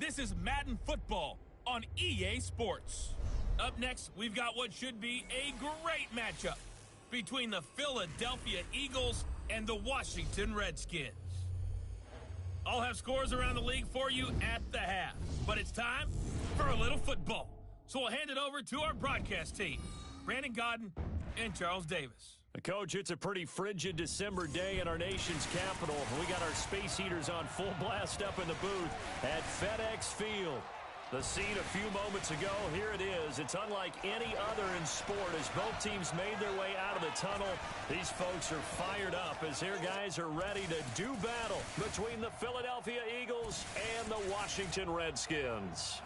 This is Madden Football on EA Sports. Up next, we've got what should be a great matchup between the Philadelphia Eagles and the Washington Redskins. I'll have scores around the league for you at the half, but it's time for a little football. So we'll hand it over to our broadcast team, Brandon Godden and Charles Davis. Coach, it's a pretty frigid December day in our nation's capital. We got our space heaters on full blast up in the booth at FedEx Field. The scene a few moments ago, here it is. It's unlike any other in sport as both teams made their way out of the tunnel. These folks are fired up as their guys are ready to do battle between the Philadelphia Eagles and the Washington Redskins.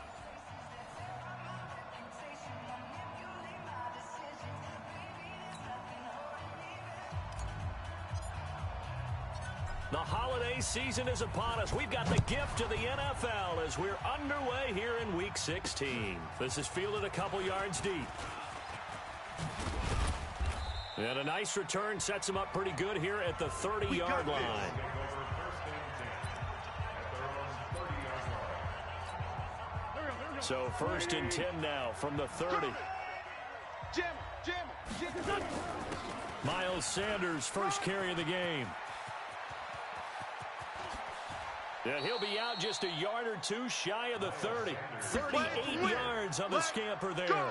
The holiday season is upon us. We've got the gift of the NFL as we're underway here in Week 16. This is fielded a couple yards deep. And a nice return sets him up pretty good here at the 30-yard line. So 1st and 10 now from the 30. Miles Sanders, first carry of the game. And he'll be out just a yard or two shy of the 30. 38 yards on the scamper there.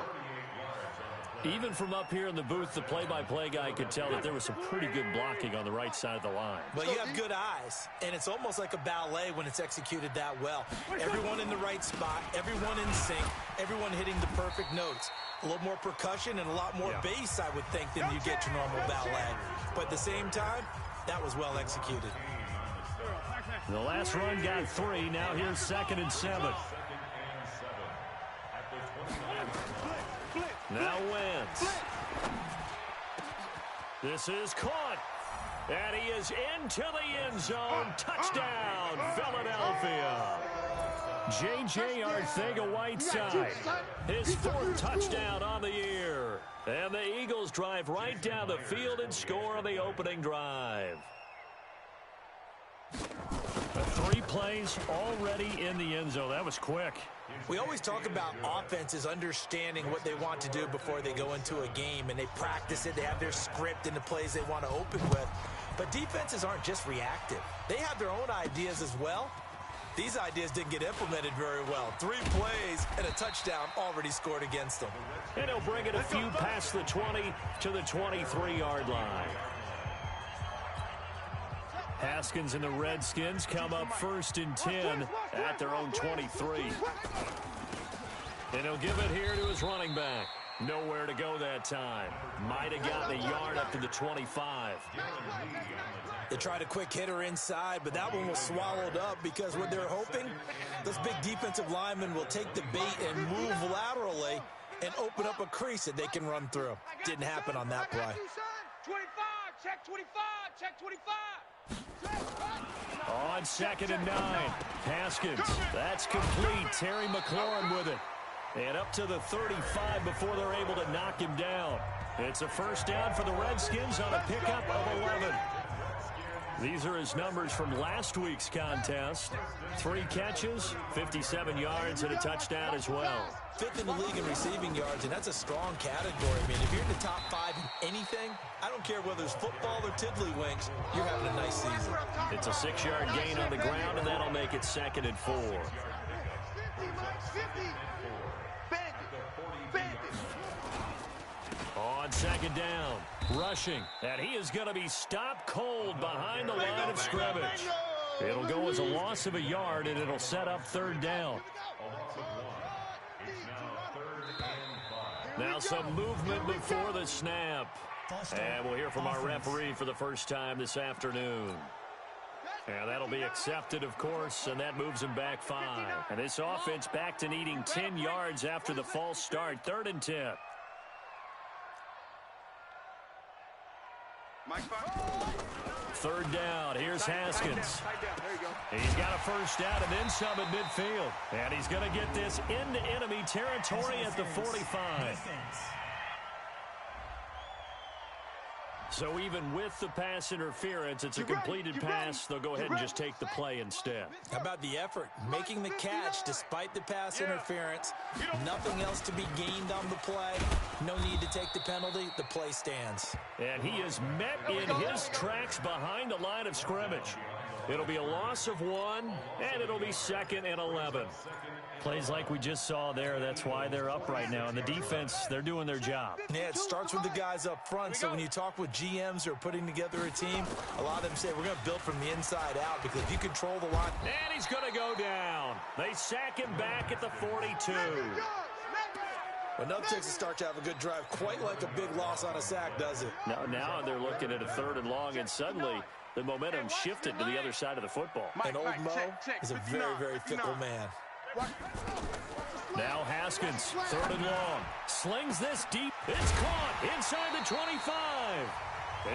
Even from up here in the booth, the play-by-play guy could tell that there was some pretty good blocking on the right side of the line. But you have good eyes, and it's almost like a ballet when it's executed that well. Everyone in the right spot, everyone in sync, everyone hitting the perfect notes. A little more percussion and a lot more bass, I would think, than you get to normal ballet. But at the same time, that was well executed. The last run got 3. Now here's 2nd and 7. Now Wentz. This is caught. And he is into the end zone. Touchdown, Philadelphia. J.J. Arcega-Whiteside. His 4th touchdown on the year. And the Eagles drive right down the field and score on the opening drive. 3 plays already in the end zone. That was quick. We always talk about offenses understanding what they want to do before they go into a game, and they practice it. They have their script and the plays they want to open with. But defenses aren't just reactive. They have their own ideas as well. These ideas didn't get implemented very well. 3 plays and a touchdown already scored against them. And he'll bring it a few past the 20 to the 23-yard line. Haskins and the Redskins come up 1st and 10 at their own 23. And he'll give it here to his running back. Nowhere to go that time. Might have gotten a yard up to the 25. They tried a quick hitter inside, but that one was swallowed up because what they're hoping, those big defensive linemen will take the bait and move laterally and open up a crease that they can run through. Didn't happen on that play. 25, check 25, check 25. On 2nd and 9. Haskins. That's complete. Terry McLaurin with it. And up to the 35 before they're able to knock him down. It's a 1st down for the Redskins on a pickup of 11. These are his numbers from last week's contest. 3 catches, 57 yards, and a touchdown as well. 5th in the league in receiving yards, and that's a strong category. I mean, if you're in the top 5 in anything, I don't care whether it's football or tiddlywinks, you're having a nice season. It's a 6-yard gain on the ground, and that'll make it 2nd and 4. On 2nd down, rushing, and he is going to be stopped cold behind the line of scrimmage. It'll go as a loss of a yard, and it'll set up 3rd down. Now some movement before the snap. And we'll hear from our referee for the first time this afternoon. And that'll be accepted, of course, and that moves him back 5. And this offense back to needing 10 yards after the false start. 3rd and 10. 3rd down. Here's Haskins. He's got a 1st down and then some at midfield. And he's going to get this into enemy territory at the 45. So even with the pass interference, it's a completed pass. They'll go ahead and just take the play instead. How about the effort? Making the catch despite the pass interference. Nothing else to be gained on the play. No need to take the penalty. The play stands. And he is met in his tracks behind the line of scrimmage. It'll be a loss of 1, and it'll be 2nd and 11. Plays like we just saw there, that's why they're up right now. And the defense, they're doing their job. Yeah, it starts with the guys up front. So when you talk with GMs who are putting together a team, a lot of them say we're going to build from the inside out because if you control the line. And he's going to go down. They sack him back at the 42. Well, nothing takes a start to have a good drive, quite like a big loss on a sack, does it? Now they're looking at a 3rd and long, and suddenly the momentum shifted to the other side of the football. And old Mo is a very, very fickle man. Now Haskins, 3rd and long. Slings this deep. It's caught inside the 25.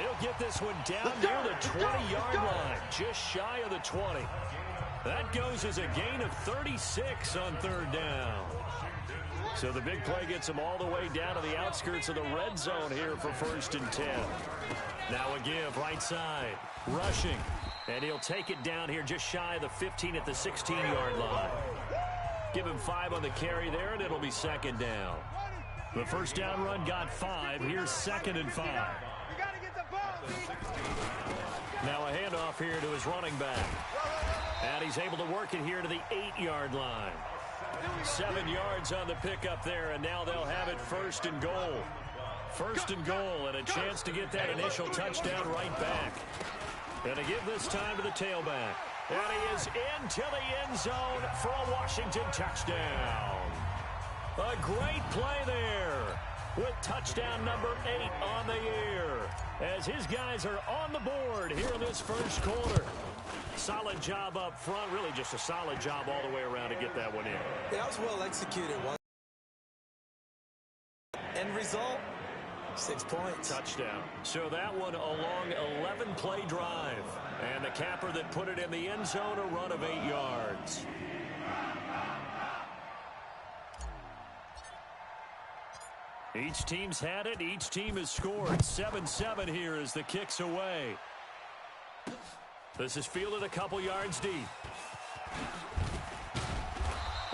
He'll get this one down near the 20-yard line, just shy of the 20. That goes as a gain of 36 on 3rd down. So the big play gets him all the way down to the outskirts of the red zone here for 1st and 10. Now a give right side, rushing, and he'll take it down here just shy of the 15 at the 16-yard line. Give him 5 on the carry there, and it'll be 2nd down. The 1st down run got 5. Here's 2nd and 5. Now a handoff here to his running back. And he's able to work it here to the 8-yard line. 7 yards on the pickup there, and now they'll have it 1st and goal. 1st and goal, and a chance to get that initial touchdown right back. And to give this time to the tailback. And he is into the end zone for a Washington touchdown. A great play there with touchdown number 8 on the year as his guys are on the board here in this 1st quarter. Solid job up front, really just a solid job all the way around to get that one in. That was well executed. End result, 6 points. Touchdown. So that one a long 11-play drive. And the capper that put it in the end zone, a run of 8 yards. Each team's had it. Each team has scored. 7-7 here as the kick's away. This is fielded a couple yards deep.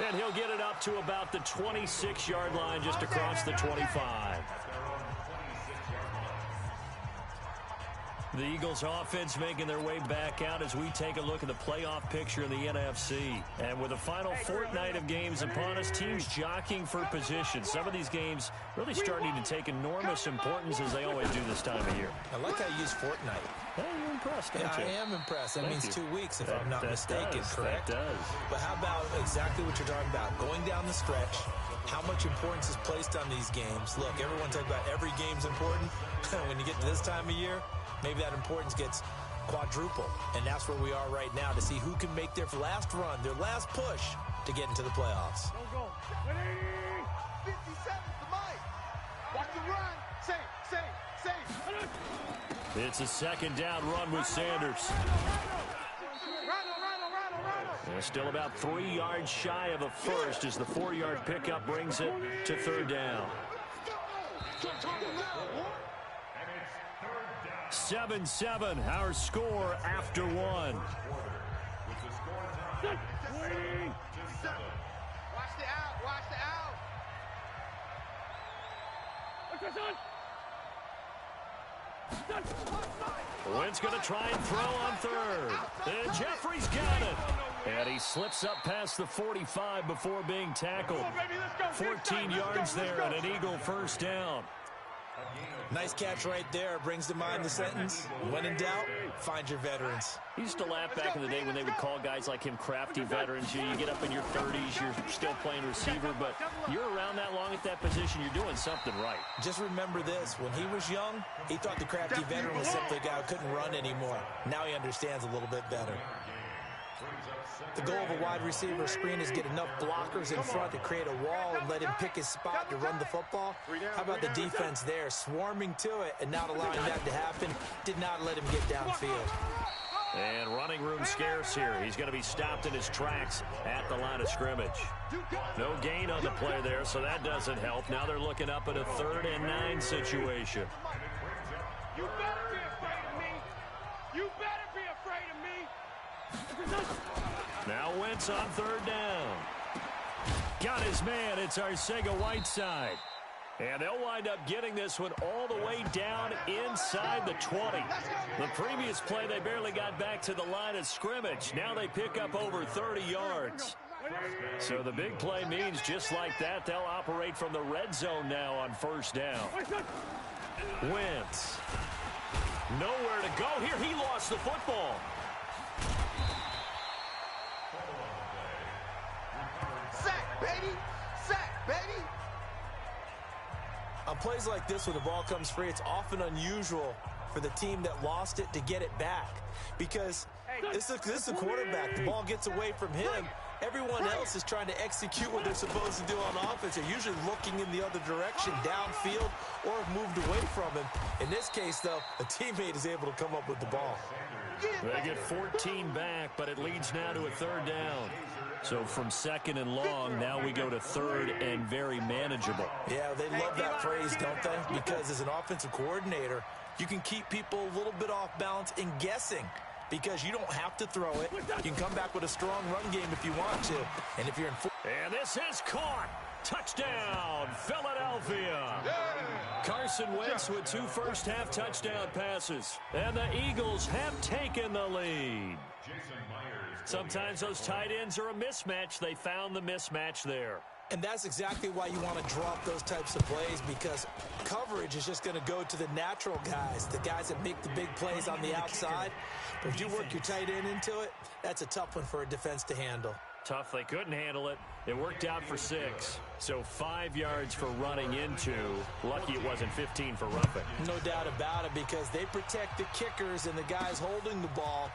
And he'll get it up to about the 26-yard line just across the 25. The Eagles offense making their way back out as we take a look at the playoff picture in the NFC. And with the final fortnight of games upon us, teams jockeying for position. Some of these games really starting to take enormous importance as they always do this time of year. I like how you use fortnight. Hey, you're impressed, aren't you? I am impressed. That means 2 weeks, if I'm not mistaken, correct? That does. But how about exactly what you're talking about? Going down the stretch, how much importance is placed on these games? Look, everyone talks about every game's important. When you get to this time of year, maybe that importance gets quadruple. And that's where we are right now to see who can make their last run, their last push to get into the playoffs. Go. 57 the mic. Watch the run. Safe. It's a 2nd down run with Sanders. And still about 3 yards shy of a first as the 4-yard pickup brings it to 3rd down. 7-7, our score after 1. Watch the out. Wentz going to try and throw on 3rd. And Jeffrey's got it. And he slips up past the 45 before being tackled. 14 yards there and an Eagle 1st down. Nice catch right there. Brings to mind the sentence, when in doubt, find your veterans. He used to laugh back in the day when they would call guys like him crafty veterans. You get up in your 30s, you're still playing receiver, but you're around that long at that position, you're doing something right. Just remember this. When he was young, he thought the crafty veteran was simply a guy who couldn't run anymore. Now he understands a little bit better. The goal of a wide receiver screen is get enough blockers in front to create a wall and let him pick his spot to run the football. How about the defense there, swarming to it and not allowing that to happen? Did not let him get downfield. And running room scarce here. He's going to be stopped in his tracks at the line of scrimmage. No gain on the play there, so that doesn't help. Now they're looking up at a 3rd and 9 situation. You better be afraid of me. You better be afraid of me. Now Wentz on third down. Got his man. It's Arcega-Whiteside. And they'll wind up getting this one all the way down inside the 20. The previous play, they barely got back to the line of scrimmage. Now they pick up over 30 yards. So the big play means just like that, they'll operate from the red zone now on first down. Wentz. Nowhere to go here. He lost the football. Sack, baby. Sack, baby. On plays like this, when the ball comes free, it's often unusual for the team that lost it to get it back. Because this is the quarterback. The ball gets away from him. Everyone else is trying to execute what they're supposed to do on offense. They're usually looking in the other direction, downfield, or have moved away from him. In this case, though, a teammate is able to come up with the ball. They get 14 back, but it leads now to a third down. So from second and long, now we go to third and very manageable. Yeah, they love that phrase, don't they? Because as an offensive coordinator, you can keep people a little bit off balance in guessing. Because you don't have to throw it. You can come back with a strong run game if you want to. And if you're in and this is caught. Touchdown, Philadelphia. Carson Wentz with 2 first-half touchdown passes. And the Eagles have taken the lead. Sometimes those tight ends are a mismatch. They found the mismatch there. And that's exactly why you want to drop those types of plays, because coverage is just going to go to the natural guys, the guys that make the big plays on the outside. But if you work your tight end into it, that's a tough one for a defense to handle. Tough. They couldn't handle it. It worked out for 6. So 5 yards for running into. Lucky it wasn't 15 for roughing. No doubt about it, because they protect the kickers and the guys holding the ball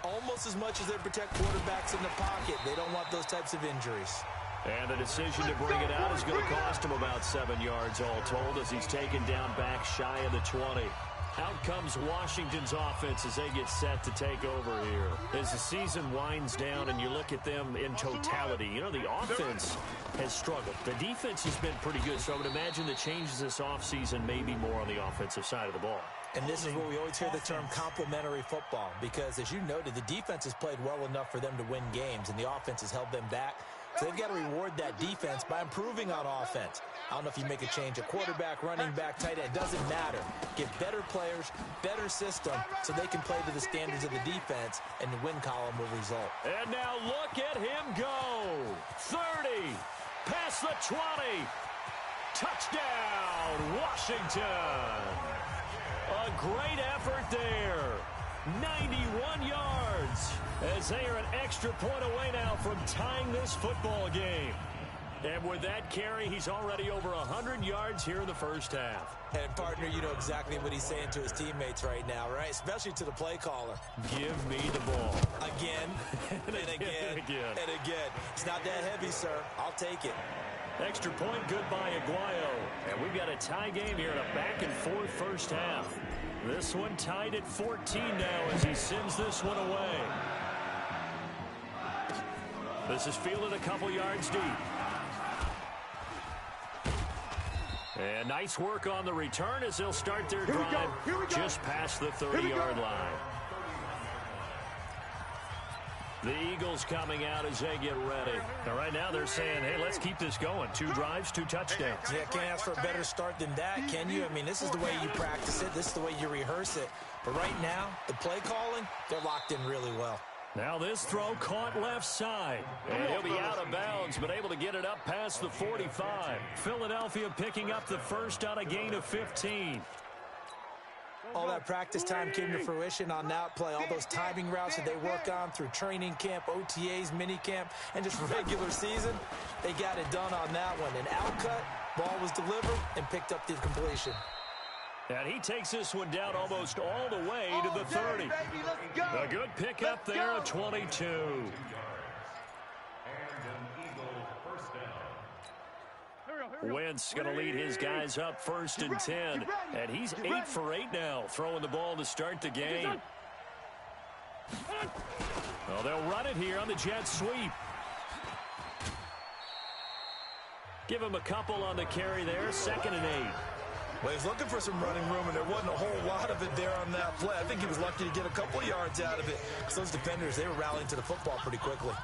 almost as much as they protect quarterbacks in the pocket. They don't want those types of injuries. And the decision to bring it out is going to cost him about 7 yards all told, as he's taken down back shy of the 20. Out comes Washington's offense as they get set to take over here. As the season winds down and you look at them in totality, you know, the offense has struggled. The defense has been pretty good, so I would imagine the changes this offseason may be more on the offensive side of the ball. And this is where we always hear the term complementary football, because as you noted, the defense has played well enough for them to win games, and the offense has held them back. So they've got to reward that defense by improving on offense. I don't know if you make a change, a quarterback, running back, tight end, it doesn't matter. Get better players, better system, so they can play to the standards of the defense, and the win column will result. And now look at him go. 30, past the 20. Touchdown, Washington. A great effort there. 91 yards as they are an extra point away now from tying this football game. And with that carry, he's already over 100 yards here in the first half. And, partner, you know exactly what he's saying to his teammates right now, right? Especially to the play caller. Give me the ball. Again, and again, and again. It's not that heavy, sir. I'll take it. Extra point, good by Aguayo. And we've got a tie game here in a back-and-forth first half. This one tied at 14 now as he sends this one away. This is fielded a couple yards deep. And nice work on the return as they'll start their drive just past the 30-yard line. The Eagles coming out as they get ready. Now, right now they're saying, hey, let's keep this going. 2 drives, 2 touchdowns. Yeah, can't ask for a better start than that, can you? I mean, this is the way you practice it. This is the way you rehearse it. But right now, the play calling, they're locked in really well. Now this throw caught left side. And he'll be out of bounds, but able to get it up past the 45. Philadelphia picking up the first on a gain of 15. All that practice time came to fruition on that play. All those timing routes that they work on through training camp, OTAs, minicamp, and just regular season, they got it done on that one. An outcut, ball was delivered, and picked up the completion. And he takes this one down almost all the way to the 30. A good pickup there at 22. Wentz going to lead his guys up first and 10. And he's 8 for 8 now, throwing the ball to start the game. Well, they'll run it here on the jet sweep. Give him a couple on the carry there, 2nd and 8. Well, he's looking for some running room, and there wasn't a whole lot of it there on that play. I think he was lucky to get a couple of yards out of it, because those defenders, they were rallying to the football pretty quickly.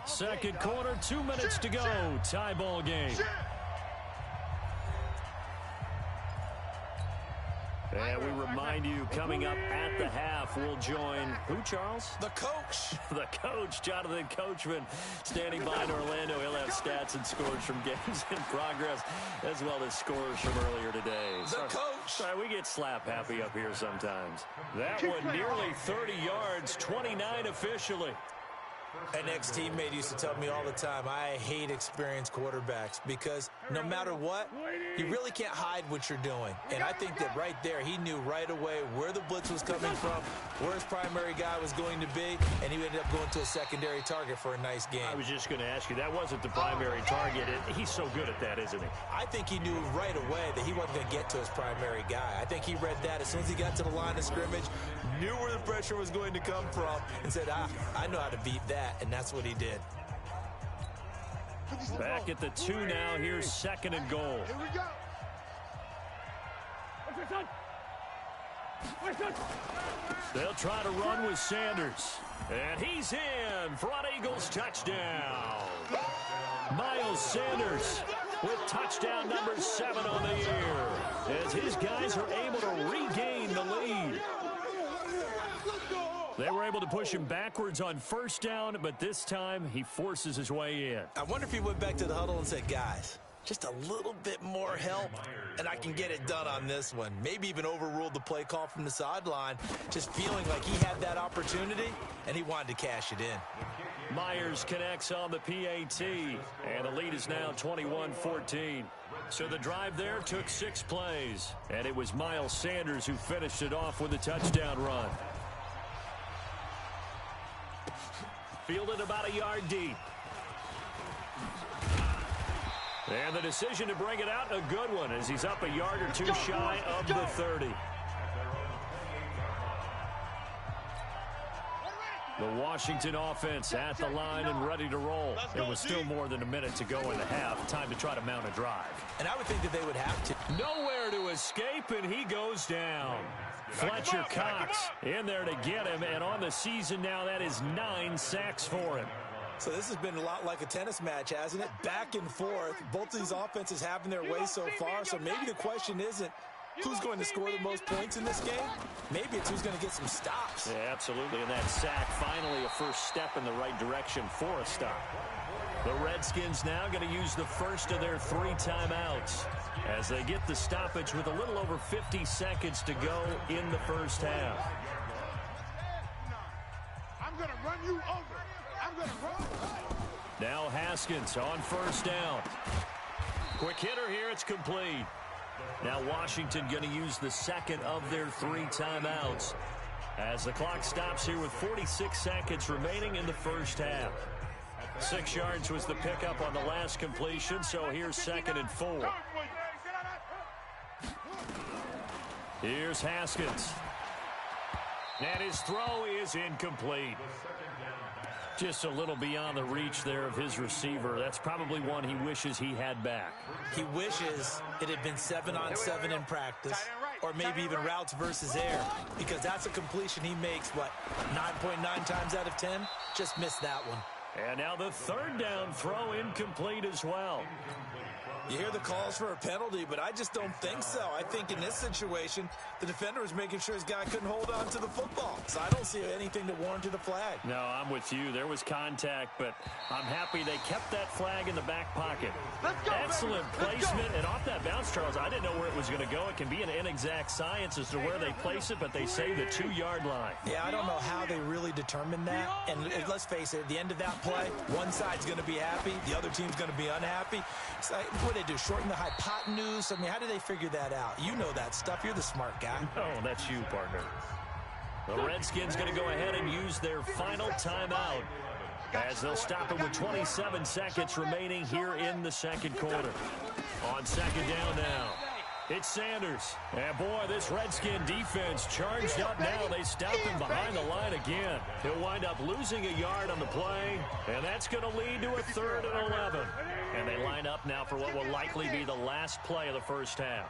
Second quarter, 2 minutes to go. Tie ball game. And we remind you, coming up at the half, we'll join who, Charles? The coach. The coach, Jonathan Coachman, standing by in Orlando. He'll have stats and scores from games in progress, as well as scores from earlier today. The coach. Sorry, we get slap happy up here sometimes. That one nearly 30 yards, 29 officially. An ex-teammate used to tell me all the time, I hate experienced quarterbacks because no matter what, you really can't hide what you're doing. And I think that right there, he knew right away where the blitz was coming from, where his primary guy was going to be, and he ended up going to a secondary target for a nice game. I was just going to ask you, that wasn't the primary target. He's so good at that, isn't he? I think he knew right away that he wasn't going to get to his primary guy. I think he read that as soon as he got to the line of scrimmage, knew where the pressure was going to come from, and said, I know how to beat that, and that's what he did. Back at the 2 now. Here's 2nd and goal. Here we go. They'll try to run with Sanders. And he's in. Front Eagles touchdown. Miles Sanders with touchdown number 7 on the year, as his guys are able to regain the lead. They were able to push him backwards on 1st down, but this time he forces his way in. I wonder if he went back to the huddle and said, guys, just a little bit more help, and I can get it done on this one. Maybe even overruled the play call from the sideline, just feeling like he had that opportunity, and he wanted to cash it in. Myers connects on the PAT, and the lead is now 21-14. So the drive there took 6 plays, and it was Miles Sanders who finished it off with a touchdown run. Fielded about a yard deep. And the decision to bring it out, a good one, as he's up a yard or 2 shy of the 30. The Washington offense at the line and ready to roll. It was still more than a minute to go in the half. Time to try to mount a drive. And I would think that they would have to. Nowhere to escape, and he goes down. Fletcher Cox in there to get him, and on the season now, that is 9 sacks for him. So this has been a lot like a tennis match, hasn't it? Back and forth. Both of these offenses having their way so far, so maybe the question isn't who's going to score the most points in this game. Maybe it's who's going to get some stops. Yeah, absolutely, and that sack finally a first step in the right direction for a stop. The Redskins now going to use the first of their 3 timeouts as they get the stoppage with a little over 50 seconds to go in the first half. I'm going to run you over. I'm going to run. Now Haskins on 1st down. Quick hitter here, it's complete. Now Washington going to use the 2nd of their 3 timeouts as the clock stops here with 46 seconds remaining in the first half. 6 yards was the pickup on the last completion, so here's 2nd and 4. Here's Haskins. And his throw is incomplete. Just a little beyond the reach there of his receiver. That's probably one he wishes he had back. He wishes it had been 7-on-7 in practice, or maybe even routes versus air, because that's a completion he makes, what, 9.9 times out of 10? Just missed that one. And now the 3rd down throw incomplete as well. You hear the calls for a penalty, but I just don't think so. I think in this situation, the defender was making sure his guy couldn't hold on to the football. So I don't see anything that warranted a flag. No, I'm with you. There was contact, but I'm happy they kept that flag in the back pocket. Excellent placement, and off that bounce, Charles, I didn't know where it was going to go. It can be an inexact science as to where they place it, but they say the 2-yard line. Yeah, I don't know how they really determined that. And let's face it, at the end of that play, one side's going to be happy, the other team's going to be unhappy. It's like, what do they do, shorten the hypotenuse? I mean, how do they figure that out? You know that stuff. You're the smart guy. Oh, that's you, partner. The Redskins going to go ahead and use their final timeout as they'll stop it with 27 seconds remaining here in the 2nd quarter. On 2nd down now. It's Sanders. And, boy, this Redskin defense charged up now. They stopped him behind the line again. He'll wind up losing a yard on the play, and that's going to lead to a 3rd and 11. And they line up now for what will likely be the last play of the first half.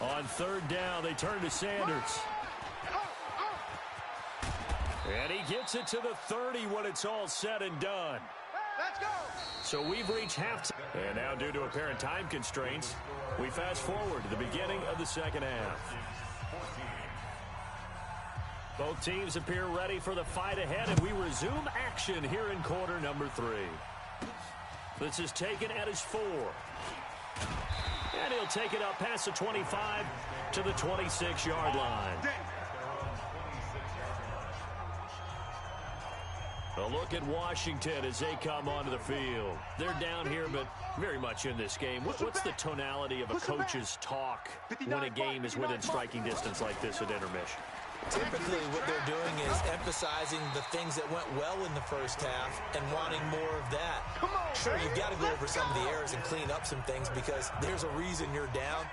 On 3rd down, they turn to Sanders. And he gets it to the 30 when it's all said and done. Let's go. So we've reached halftime. And now, due to apparent time constraints, we fast forward to the beginning of the second half. Both teams appear ready for the fight ahead, and we resume action here in quarter number 3. This is taken at his 4. And he'll take it up past the 25 to the 26-yard line. A look at Washington as they come onto the field. They're down here, but very much in this game. What's the tonality of a coach's talk when a game is within striking distance like this at intermission? Typically, what they're doing is emphasizing the things that went well in the first half and wanting more of that. Sure, you've got to go over some of the errors and clean up some things because there's a reason you're down.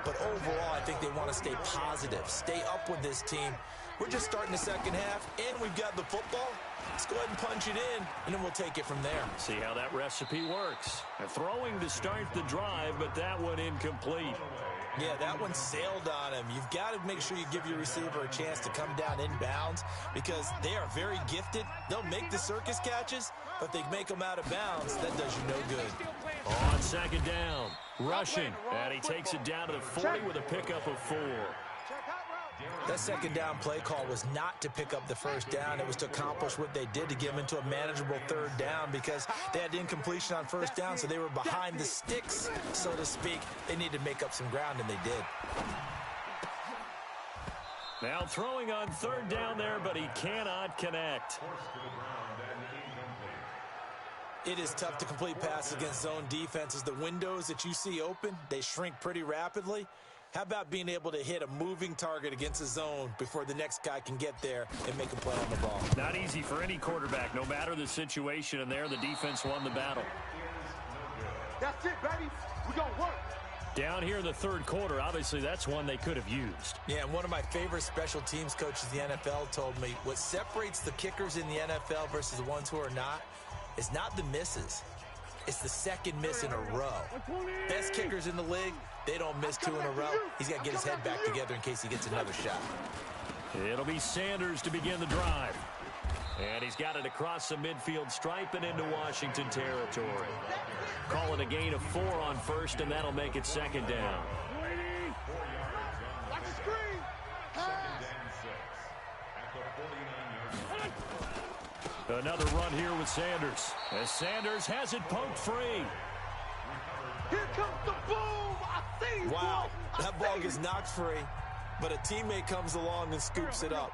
But overall, I think they want to stay positive, stay up with this team. We're just starting the second half, and we've got the football. Let's go ahead and punch it in, and then we'll take it from there. See how that recipe works. Throwing to start the drive, but that one incomplete. Yeah, that one sailed on him. You've got to make sure you give your receiver a chance to come down inbounds because they are very gifted. They'll make the circus catches, but they make them out of bounds. That does you no good. On 2nd down, rushing, and he takes it down to the 40 with a pickup of 4. That 2nd down play call was not to pick up the 1st down. It was to accomplish what they did to get them into a manageable 3rd down because they had incompletion on 1st down, so they were behind the sticks, so to speak. They needed to make up some ground, and they did. Now throwing on 3rd down there, but he cannot connect. It is tough to complete passes against zone defenses. The windows that you see open, they shrink pretty rapidly. How about being able to hit a moving target against a zone before the next guy can get there and make a play on the ball? Not easy for any quarterback, no matter the situation, and there the defense won the battle. That's it, baby. We're going to work. Down here in the 3rd quarter, obviously that's one they could have used. Yeah, and one of my favorite special teams coaches in the NFL told me what separates the kickers in the NFL versus the ones who are not is not the misses. It's the 2nd miss in a row. Best kickers in the league, they don't miss 2 in a row. He's got to get his head back together in case he gets another shot. It'll be Sanders to begin the drive. And he's got it across the midfield stripe and into Washington territory. Call it a gain of 4 on 1st, and that'll make it 2nd down. Watch the screen. Another run here with Sanders. As Sanders has it poked free. Here comes the boom. I see. Wow, that ball gets knocked free, but a teammate comes along and scoops it up.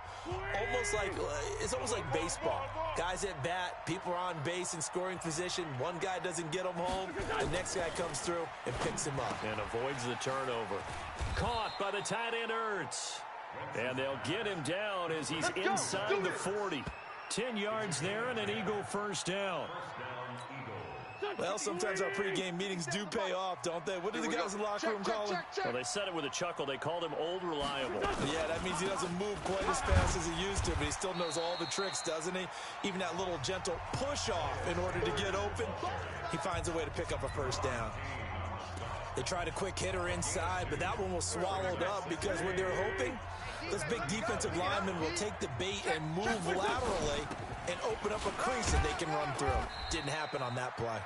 It's almost like baseball. Guys at bat, people are on base in scoring position. One guy doesn't get him home. The next guy comes through and picks him up. And avoids the turnover. Caught by the tight end Ertz. And they'll get him down as he's inside the 40. 10 yards there and an Eagle 1st down. Well, sometimes our pregame meetings do pay off, don't they? What do the guys in the locker room call him? Well, they said it with a chuckle. They called him Old Reliable. Yeah, that means he doesn't move quite as fast as he used to, but he still knows all the tricks, doesn't he? Even that little gentle push-off in order to get open, he finds a way to pick up a 1st down. They tried a quick hitter inside, but that one was swallowed up because what they're hoping, those big defensive linemen will take the bait and move laterally and open up a crease that they can run through. Didn't happen on that play.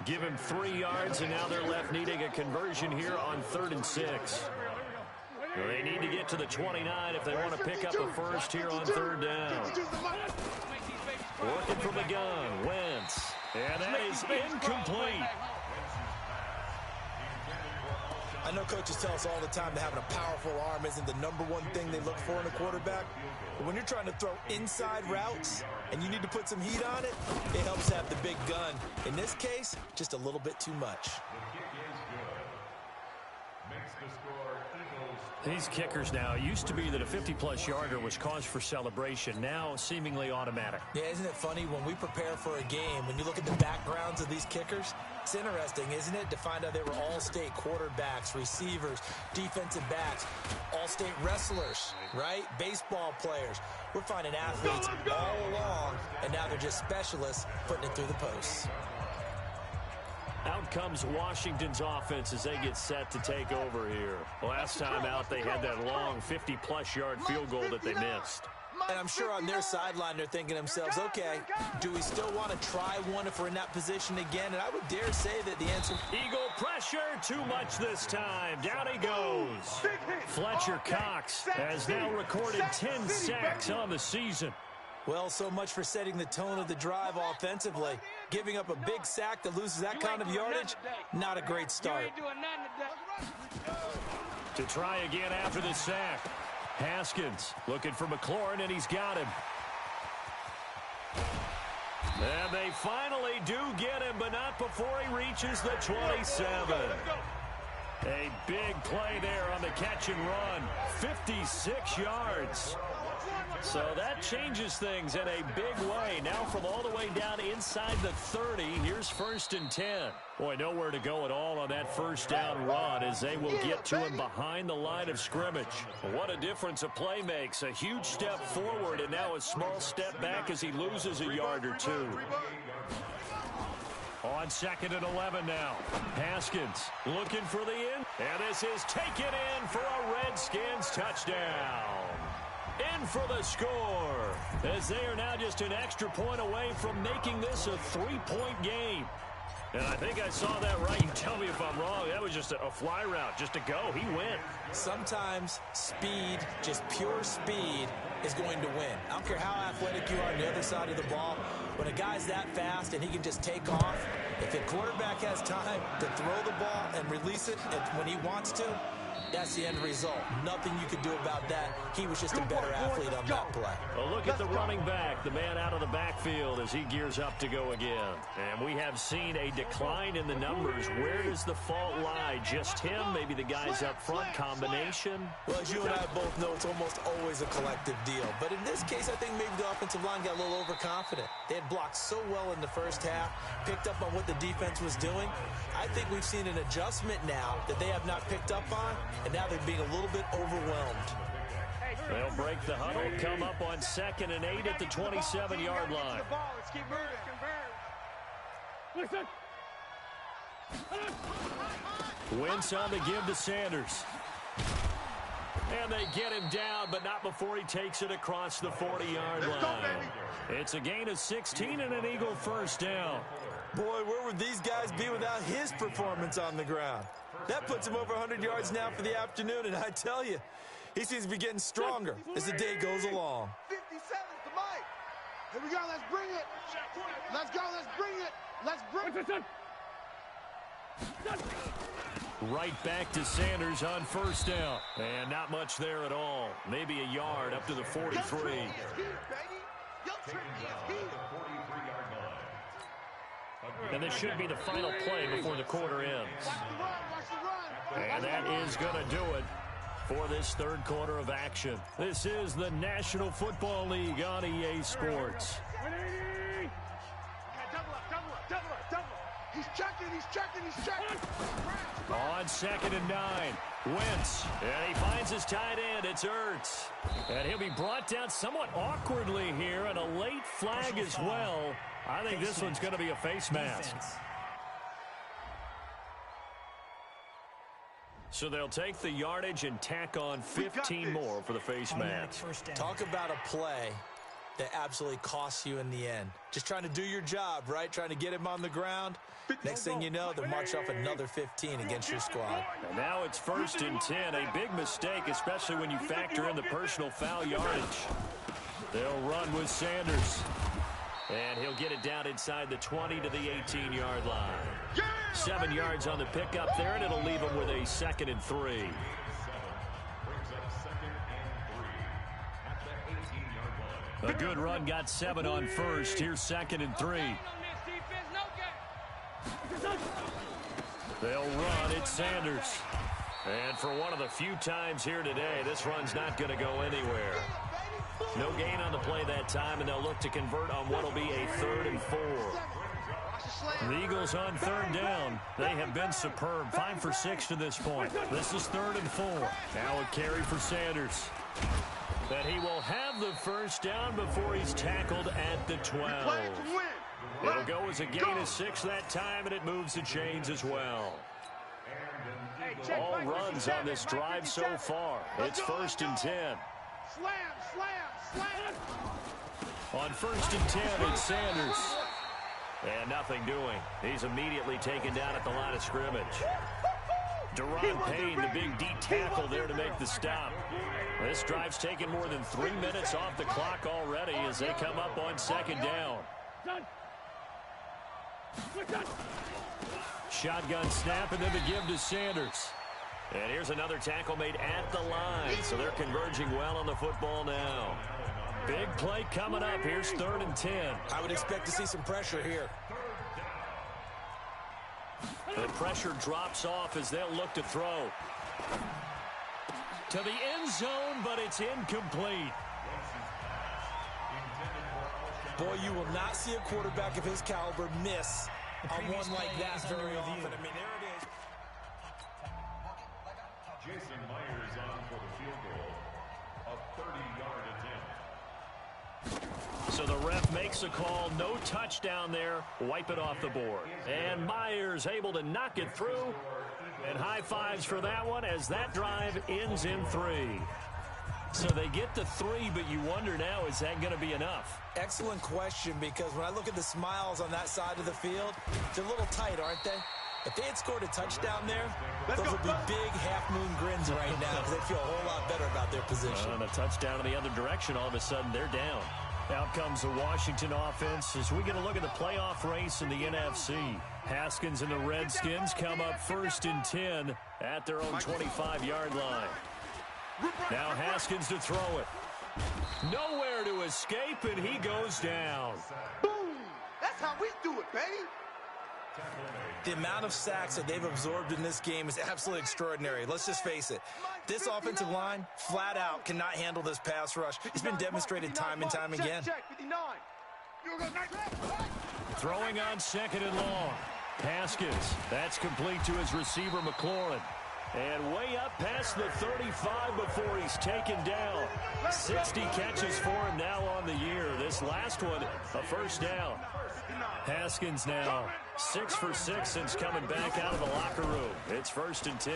Give him 3 yards, and now they're left needing a conversion here on 3rd and 6. They need to get to the 29 if they want to pick up a 1st here on 3rd down. Working from the gun, Wentz. And that is incomplete. I know coaches tell us all the time that having a powerful arm isn't the #1 thing they look for in a quarterback. But when you're trying to throw inside routes and you need to put some heat on it, it helps to have the big gun. In this case, just a little bit too much. These kickers now, it used to be that a 50-plus yarder was cause for celebration. Now, seemingly automatic. Yeah, isn't it funny? When we prepare for a game, when you look at the backgrounds of these kickers, It's interesting, isn't it, to find out they were all-state quarterbacks, receivers, defensive backs, all-state wrestlers, right? Baseball players. We're finding athletes all along, and now they're just specialists putting it through the posts. Out comes Washington's offense as they get set to take over here. Last time out, they had that long 50-plus yard field goal that they missed. And I'm sure on their sideline they're thinking to themselves, okay, do we still want to try one if we're in that position again? And I would dare say that the answer... Eagle pressure, too much this time. Down he goes. Fletcher Cox has now recorded 10 sacks on the season. Well, so much for setting the tone of the drive offensively. Giving up a big sack that loses that kind of yardage, not a great start. To try again after the sack. Haskins looking for McLaurin, and he's got him. And they finally do get him, but not before he reaches the 27. A big play there on the catch and run. 56 yards. So that changes things in a big way. Now from all the way down inside the 30, here's 1st and 10. Boy, nowhere to go at all on that first down run as they will get to him behind the line of scrimmage. What a difference a play makes. A huge step forward and now a small step back as he loses a yard or two. On 2nd and 11 now. Haskins looking for the in. And this is taken in for a Redskins touchdown. In for the score, as they are now just an extra point away from making this a 3-point game. And I think I saw that right. You tell me if I'm wrong. That was just a fly route, just to go. He went. Sometimes speed, just pure speed, is going to win. I don't care how athletic you are on the other side of the ball. When a guy's that fast and he can just take off, if the quarterback has time to throw the ball and release it when he wants to, that's the end result. Nothing you could do about that. He was just a better athlete on that play. Well, look at the running back, the man out of the backfield as he gears up to go again. And we have seen a decline in the numbers. Where does the fault lie? Just him? Maybe the guys up front? Combination? Well, as you and I both know, it's almost always a collective deal. But in this case, I think maybe the offensive line got a little overconfident. They had blocked so well in the first half, picked up on what the defense was doing. I think we've seen an adjustment now that they have not picked up on, and now they're being a little bit overwhelmed. They'll break the huddle, come up on 2nd and 8 at the 27-yard line. Let's keep moving. Listen. Wentz on the give to Sanders. And they get him down, but not before he takes it across the 40-yard line. It's a gain of 16 and an Eagle first down. Boy, where would these guys be without his performance on the ground? That puts him over 100 yards now for the afternoon, and I tell you, he seems to be getting stronger as the day goes along. 57's the mic. Here we go, let's bring it. Let's go, let's bring it. Let's bring it. Right back to Sanders on first down. And not much there at all. Maybe a yard up to the 43. And this should be the final play before the quarter ends. And that is going to do it for this third quarter of action. This is the National Football League on EA Sports. He's checking. On 2nd and 9, Wentz, and he finds his tight end. It's Ertz. And he'll be brought down somewhat awkwardly here, and a late flag as well. I think this one's going to be a face mask. So they'll take the yardage and tack on 15 more for the face mask. Talk about a play that absolutely costs you in the end. Just trying to do your job, right? Trying to get him on the ground. Next thing you know, they'll march off another 15 against your squad. And now it's 1st and 10. A big mistake, especially when you factor in the personal foul yardage. They'll run with Sanders. And he'll get it down inside the 20 to the 18-yard line. 7 yards on the pickup there, and it'll leave him with a 2nd and 3. A good run got 7 on first. Here's 2nd and 3. They'll run. It's Sanders. And for one of the few times here today, this run's not going to go anywhere. No gain on the play that time, and they'll look to convert on what will be a 3rd and 4. The Eagles on third down. They have been superb. 5 for 6 to this point. This is 3rd and 4. Now a carry for Sanders. But he will have the first down before he's tackled at the 12. It'll go as a gain of 6 that time, and it moves the chains as well. All runs on this drive so far. It's 1st and 10. On 1st and 10, it's Sanders. And nothing doing. He's immediately taken down at the line of scrimmage. Deron Payne, the big D tackle there to make the stop. This drive's taken more than 3 minutes off the clock already as they come up on 2nd down. Shotgun snap and then the give to Sanders. And here's another tackle made at the line. So they're converging well on the football now. Big play coming up. Here's 3rd and 10. I would expect to see some pressure here. The pressure drops off as they'll look to throw. To the end zone, but it's incomplete. Boy, you will not see a quarterback of his caliber miss on one like that very often. I mean, there it is. Jason Myers on for the field goal. A 30-yard attempt. So the ref makes a call. No touchdown there. Wipe it off the board. And Myers able to knock it through. And high fives for that one as that drive ends in 3. So they get to 3, but you wonder now, is that going to be enough? Excellent question, because when I look at the smiles on that side of the field, they're a little tight, aren't they? If they had scored a touchdown there, those would be big half-moon grins right now because they'd feel a whole lot better about their position. And a touchdown in the other direction, all of a sudden they're down. Out comes the Washington offense as we get a look at the playoff race in the NFC. Haskins and the Redskins come up 1st and 10 at their own 25-yard line. Now Haskins to throw it. Nowhere to escape, and he goes down. Boom! That's how we do it, baby! The amount of sacks that they've absorbed in this game is absolutely extraordinary. Let's just face it. This offensive line, flat out, cannot handle this pass rush. It's been demonstrated time and time again. Throwing on 2nd and long. Haskins. That's complete to his receiver, McLaurin. And way up past the 35 before he's taken down. 60 catches for him now on the year. This last one, a first down. Haskins now 6 for 6 since coming back out of the locker room. It's 1st and 10.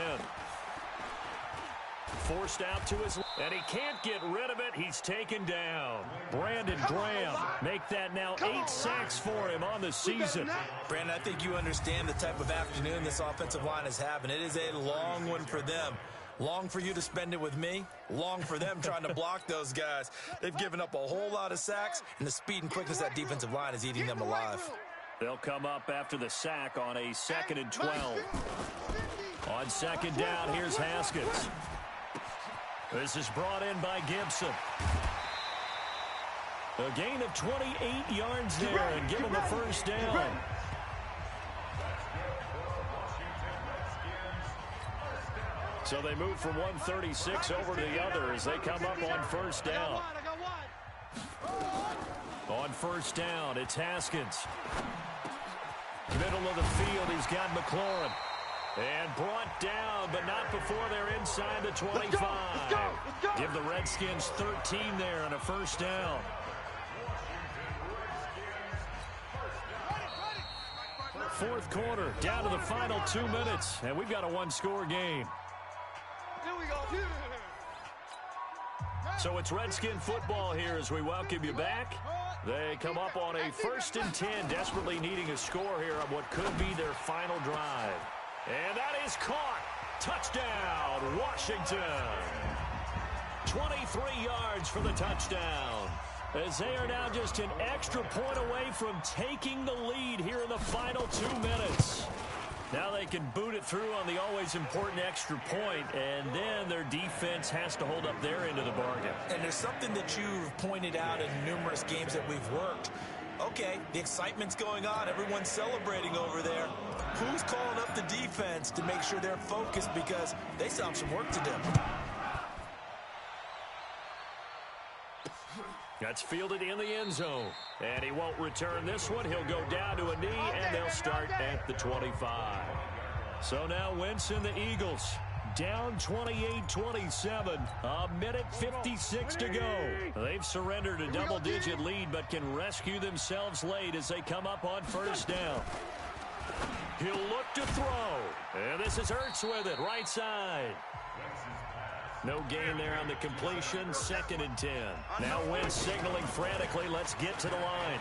Forced out to his, and he can't get rid of it. He's taken down. Brandon Graham make that now 8 sacks for him on the season. Brandon, I think you understand the type of afternoon this offensive line is having. It is a long one for them. Long for you to spend it with me. Long for them trying to block those guys. They've given up a whole lot of sacks, and the speed and quickness of that defensive line is eating them alive. They'll come up after the sack on a 2nd and 12. On 2nd down, here's Haskins. This is brought in by Gibson. A gain of 28 yards there and give him the first down. So they move from 136 over to the other as they come up on 1st down. On 1st down, it's Haskins. Middle of the field, he's got McLaurin. And brought down, but not before they're inside the 25. Let's go. Give the Redskins 13 there and a first down. Fourth quarter, down to the final 2 minutes, and we've got a one-score game. Here we go. So it's Redskin football here as we welcome you back. They come up on a 1st and 10, desperately needing a score here on what could be their final drive. And that is caught. Touchdown, Washington. 23 yards for the touchdown. As they are now just an extra point away from taking the lead here in the final 2 minutes. Now they can boot it through on the always important extra point, and then their defense has to hold up their end of the bargain. And there's something that you've pointed out in numerous games that we've worked. Okay, the excitement's going on. Everyone's celebrating over there. Who's calling up the defense to make sure they're focused because they still have some work to do? That's fielded in the end zone. And he won't return this one. He'll go down to a knee, and they'll start at the 25. So now Winston, the Eagles, down 28-27. A minute 56 to go. They've surrendered a double-digit lead, but can rescue themselves late as they come up on first down. He'll look to throw. And this is Ertz with it, right side. No gain there on the completion, 2nd and 10. Now Wentz signaling frantically, let's get to the line.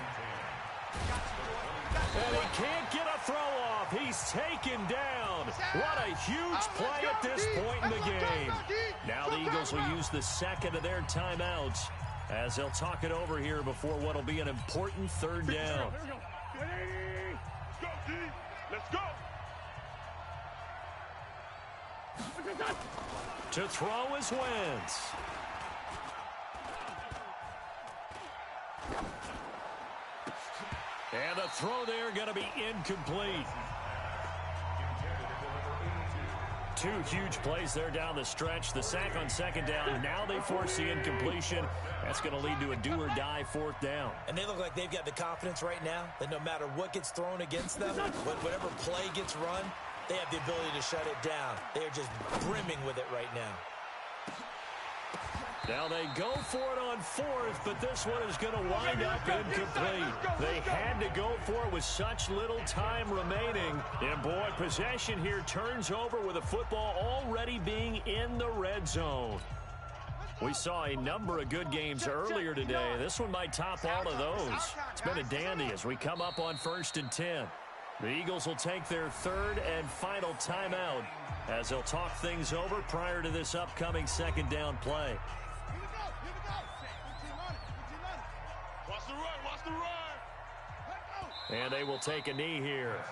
And he can't get a throw off. He's taken down. What a huge play at this point in the game. Now the Eagles will use the second of their timeouts as they'll talk it over here before what will be an important 3rd down. Let's go. To throw is Wentz. And the throw there going to be incomplete. 2 huge plays there down the stretch. The sack on 2nd down. Now they force the incompletion. That's going to lead to a do-or-die 4th down. And they look like they've got the confidence right now that no matter what gets thrown against them, whatever play gets run, they have the ability to shut it down. They're just brimming with it right now. Now they go for it on 4th, but this one is going to wind up incomplete. They had to go for it with such little time remaining. And boy, possession here turns over with the football already being in the red zone. We saw a number of good games earlier today. This one might top all of those. It's been a dandy as we come up on 1st and 10. The Eagles will take their 3rd and final timeout as they'll talk things over prior to this upcoming 2nd down play. Watch the run, watch the run. And they will take a knee here.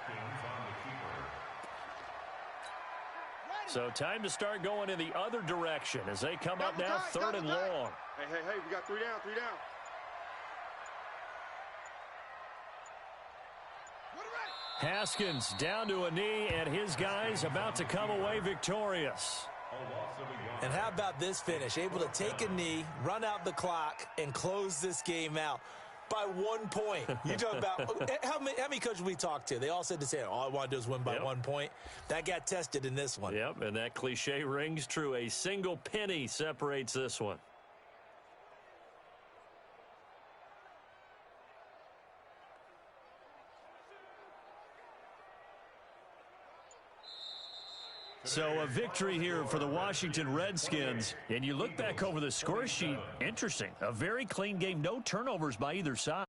So time to start going in the other direction as they come up now 3rd and long. Hey, we got 3 down, 3 down. Haskins down to a knee, and his guys about to come away victorious. And how about this finish? Able to take a knee, run out the clock, and close this game out by 1 point. You talk about how many coaches we talked to? They all said the same. All I want to do is win by 1 point. That got tested in this one. Yep, and that cliche rings true. A single penny separates this one. So a victory here for the Washington Redskins. And you look back over the score sheet, interesting. A very clean game, no turnovers by either side.